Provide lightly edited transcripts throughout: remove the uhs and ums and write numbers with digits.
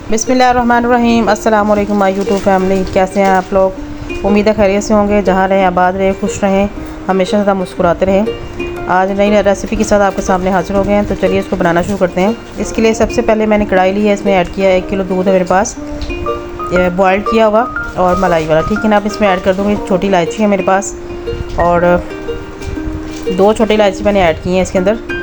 बिस्मिल्लाहिर्रहमानिर्रहीम। अस्सलाम वालेकुम माय यूट्यूब फैमिली, कैसे हैं आप लोग? उम्मीद है खैरियत से होंगे। जहाँ रहें आबाद रहें, खुश रहें, हमेशा ज़्यादा मुस्कुराते रहें। आज नई रेसिपी के साथ आपके सामने हाजिर हो गए हैं, तो चलिए इसको बनाना शुरू करते हैं। इसके लिए सबसे पहले मैंने कढ़ाई ली है, इसमें ऐड किया 1 किलो दूध है मेरे पास, बॉइल्ड किया हुआ और मलाई वाला, ठीक है ना। अब इसमें ऐड कर दूँगी छोटी इलायची है मेरे पास, और 2 छोटी इलायची मैंने ऐड की हैं इसके अंदर।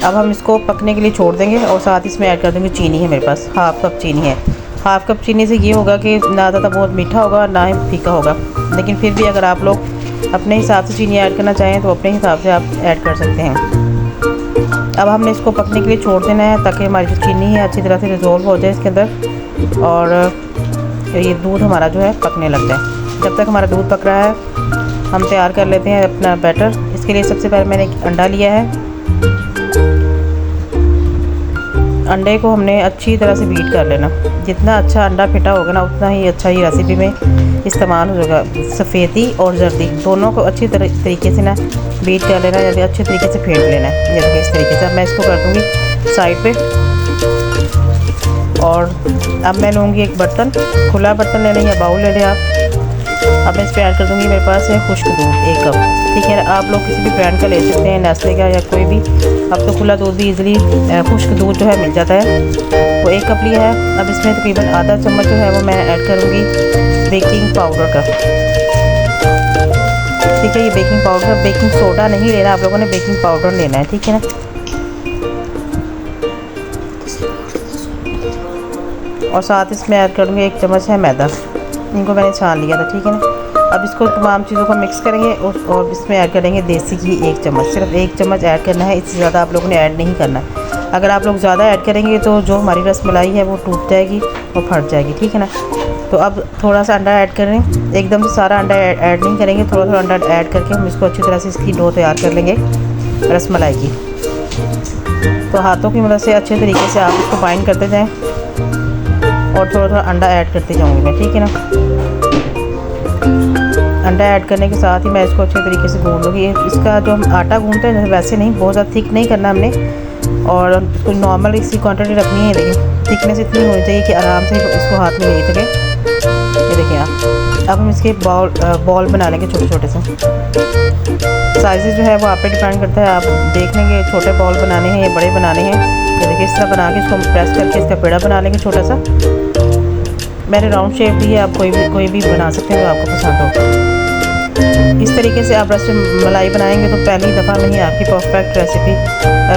अब हम इसको पकने के लिए छोड़ देंगे, और साथ इसमें ऐड कर देंगे चीनी है मेरे पास, हाफ़ कप चीनी है। हाफ़ कप चीनी से ये होगा कि ना ज़्यादा बहुत मीठा होगा ना ही फीका होगा, लेकिन फिर भी अगर आप लोग अपने हिसाब से चीनी ऐड करना चाहें तो अपने हिसाब से आप ऐड कर सकते हैं। अब हमने इसको पकने के लिए छोड़ देना है, ताकि हमारी जो चीनी है अच्छी तरह से रिजोल्व हो जाए इसके अंदर, और ये दूध हमारा जो है पकने लग जाए। जब तक हमारा दूध पक रहा है हम तैयार कर लेते हैं अपना बैटर। इसके लिए सबसे पहले मैंने एक अंडा लिया है। अंडे को हमने अच्छी तरह से बीट कर लेना। जितना अच्छा अंडा फिटा होगा ना, उतना ही अच्छा ही रेसिपी में इस्तेमाल हो जाएगा। सफ़ेदी और जर्दी दोनों को अच्छी तरीके से ना बीट कर लेना, या अच्छे तरीके से फेंट लेना है। जैसे इस तरीके से अब मैं इसको कर दूँगी साइड पे। और अब मैं लूँगी एक बर्तन, खुला बर्तन ले लें या बाउल ले लें आप। अब मैं इस पर ऐड कर दूँगी, मेरे पास है खुश्क दूध 1 कप, ठीक है। आप लोग किसी भी ब्रांड का ले सकते हैं, नेस्ले का या कोई भी। अब तो खुला दूध भी इजीली खुश्क दूध जो है मिल जाता है। वो 1 कप लिया है। अब इसमें तकरीबन आधा चम्मच जो है वो मैं ऐड करूँगी बेकिंग पाउडर का, ठीक है। ये बेकिंग पाउडर, बेकिंग सोडा नहीं लेना आप लोगों ने, बेकिंग पाउडर लेना है, ठीक है ना। और साथ इसमें ऐड करूँगी 1 चम्मच है मैदा, इनको मैंने छान लिया था, ठीक है ना। अब इसको तमाम चीज़ों को मिक्स करेंगे, और इसमें ऐड करेंगे देसी घी 1 चम्मच, सिर्फ 1 चम्मच ऐड करना है, इससे ज़्यादा आप लोगों ने ऐड नहीं करना। अगर आप लोग ज़्यादा ऐड करेंगे तो जो हमारी रसमलाई है वो टूट जाएगी और फट जाएगी, ठीक है ना। तो अब थोड़ा सा अंडा ऐड करें, एकदम से सारा अंडा ऐड नहीं करेंगे, थोड़ा थोड़ा अंडा ऐड करके हम इसको अच्छी तरह से इसकी डो तैयार कर लेंगे रसमलाई की। तो हाथों की मदद से अच्छे तरीके से आप इसको बाइंड करते जाएँ, और थोड़ा थोड़ा अंडा ऐड करते जाऊँगी मैं, ठीक है ना। अंडा ऐड करने के साथ ही मैं इसको अच्छे तरीके से गूंद लूँगी। इसका जो हम आटा गूंदते हैं वैसे नहीं, बहुत ज़्यादा थिक नहीं करना हमने, और इसको नॉर्मल इसकी क्वांटिटी रखनी है, लेकिन थिकनेस इतनी होनी चाहिए कि आराम से इसको हाथ में ले सके। ये देखिए आप। अब हम इसके बॉल बना लेंगे छोटे छोटे से। साइज़ जो है वो आप पे डिपेंड करता है, आप देख लेंगे छोटे बॉल बनाने हैं या बड़े बनाने हैं। ये देखिए इस तरह बना के इसको प्रेस करके इसका पेड़ा बना लेंगे छोटा सा। मैंने राउंड शेप दी है, आप कोई भी बना सकते हैं जो आपको पसंद हो। इस तरीके से आप रसमलाई बनाएंगे तो पहली दफ़ा में ही आपकी परफेक्ट रेसिपी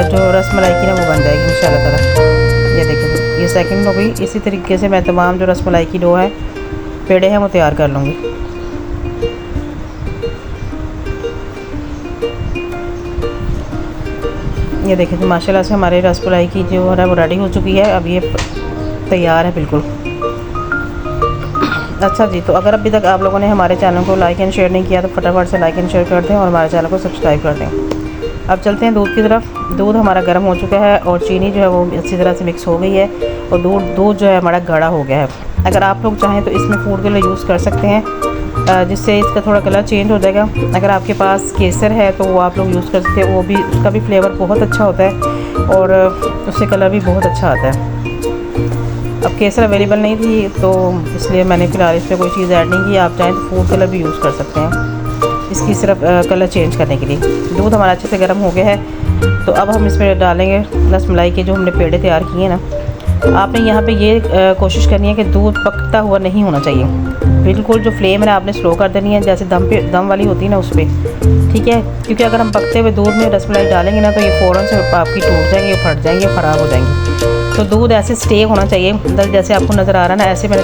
जो रसमलाई की ना वो बन जाएगी इंशाल्लाह ताला। ये देखिए ये सेकंड हो गई। इसी तरीके से मैं तमाम जो रसमलाई की डो है, पेड़े हैं, वो तैयार कर लूँगी। ये देखिए तो माशाल्लाह से हमारे रसमलाई की जो है वो रेडी हो चुकी है। अब ये तैयार है बिल्कुल। अच्छा जी, तो अगर अभी तक आप लोगों ने हमारे चैनल को लाइक एंड शेयर नहीं किया तो फटाफट से लाइक एंड शेयर कर दें, और हमारे चैनल को सब्सक्राइब कर दें। अब चलते हैं दूध की तरफ। दूध हमारा गर्म हो चुका है, और चीनी जो है वो अच्छी तरह से मिक्स हो गई है, और दूध जो है हमारा गाढ़ा हो गया है। अगर आप लोग चाहें तो इसमें फूड कलर यूज़ कर सकते हैं, जिससे इसका थोड़ा कलर चेंज हो जाएगा। अगर आपके पास केसर है तो वो आप लोग यूज़ कर सकते हैं, वो भी, उसका भी फ्लेवर बहुत अच्छा होता है, और उससे कलर भी बहुत अच्छा आता है। अब केसर अवेलेबल नहीं थी तो इसलिए मैंने फ़िलहाल इस पर कोई चीज़ ऐड नहीं की। आप चाहें तो फूड कलर भी यूज़ कर सकते हैं इसकी सिर्फ कलर चेंज करने के लिए। दूध हमारा अच्छे से गर्म हो गया है, तो अब हम इसमें डालेंगे रसमलाई के जो हमने पेड़े तैयार किए हैं ना। आपने यहाँ पे ये कोशिश करनी है कि दूध पकता हुआ नहीं होना चाहिए, बिल्कुल जो फ्लेम है आपने स्लो कर देनी है, जैसे दम वाली होती है ना उस पर, ठीक है। क्योंकि अगर हम पकते हुए दूध में रसमलाई डालेंगे ना तो ये फ़ौरन से आपकी टूट जाएंगे, फट जाएंगे, ख़राब हो जाएंगी। तो दूध ऐसे स्टे होना चाहिए, जैसे आपको नज़र आ रहा है ना, ऐसे मैंने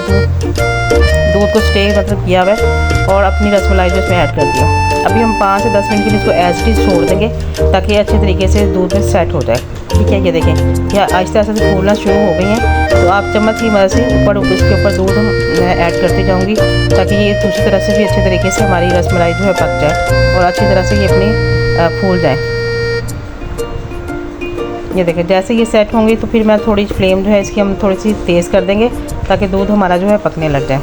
दूध को स्टे मतलब किया हुआ है, और अपनी रसमलाई जो इसमें ऐड कर दिया। अभी हम 5 से 10 मिनट के लिए इसको एज इट इज़ छोड़ देंगे, ताकि अच्छे तरीके से दूध में सेट हो जाए, ठीक है। ये देखें क्या आहिस्ता आहिस्ता से फूलना शुरू हो गई हैं, तो आप चम्मच की मदद से ऊपर इसके ऊपर दूध मैं ऐड करती जाऊँगी, ताकि ये दूसरी तरह से भी अच्छे तरीके से हमारी रसमलाई जो है पक जाए, और अच्छी तरह से ये अपनी फूल जाए। ये देखें जैसे ये सेट होंगी तो फिर मैं थोड़ी फ्लेम जो है इसकी हम थोड़ी सी तेज़ कर देंगे, ताकि दूध हमारा जो है पकने लग जाए।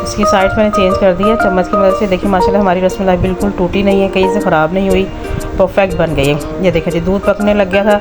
इसकी साइड्स मैंने चेंज कर दी है चम्मच की मदद से। देखिए माशाल्लाह हमारी रसमलाई बिल्कुल टूटी नहीं है, कहीं से ख़राब नहीं हुई, परफेक्ट बन गई है। ये देखिए जी दूध पकने लग गया था,